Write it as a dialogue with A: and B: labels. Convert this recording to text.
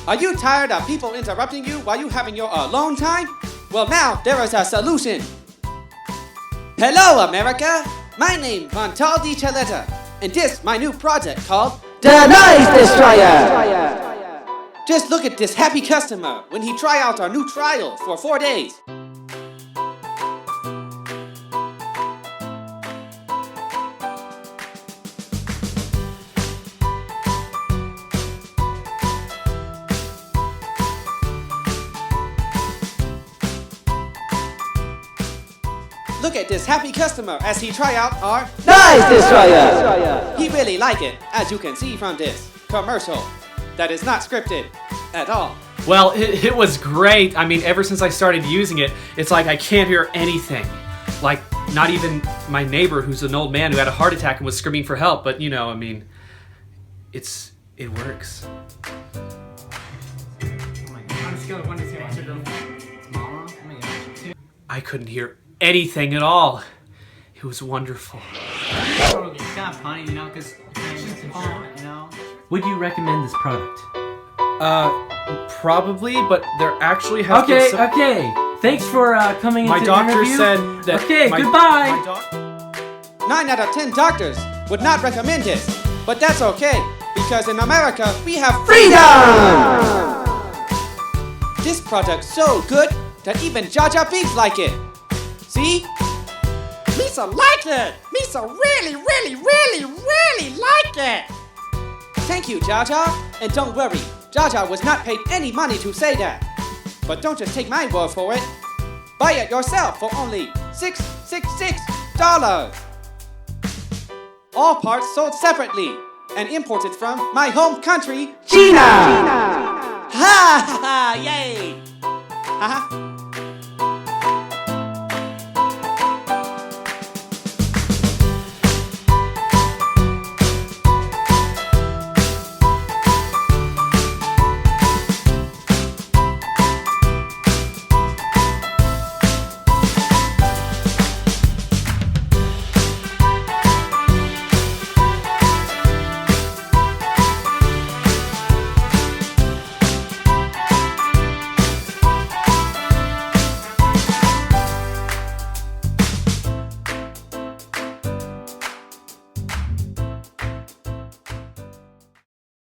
A: Are you tired of people interrupting you while you having your alone time? Well, now there is a solution. Hello, America. My name Montal Di Chaletta, and this my new project called
B: The Noise Destroyer!
A: Just look at this happy customer when he try out our new trial for 4 days. Look at this happy customer as he try out our
B: Noise Destroyer!
A: He really like it, as you can see from this commercial that is not scripted at all.
C: Well, it was great. I mean, ever since I started using it, it's like I can't hear anything. Like, not even my neighbor, who's an old man who had a heart attack and was screaming for help. But, you know, I mean, it works.
D: On a scale of 1 to 10, what's your girlfriend? Mama? Oh my gosh.
C: I couldn't hear anything at all. It was wonderful.
D: It's kind of funny, you know, because she's home, you know?
E: Would you recommend this product?
C: Probably, but there actually has
E: Okay,
C: been some...
E: okay. Thanks for coming into
C: My
E: the
C: doctor
E: interview.
C: said that...
E: Okay, goodbye.
A: 9 out of 10 doctors would not recommend this, but that's okay, because in America we have
B: Freedom!
A: This product's so good that even Jar Jar Binks like it. See? Misa like it! Misa really like it! Thank you, Jar Jar. And don't worry, Jar Jar was not paid any money to say that. But don't just take my word for it. Buy it yourself for only $666. All parts sold separately and imported from my home country,
B: China!
A: Ha ha ha! Yay! Ha ha!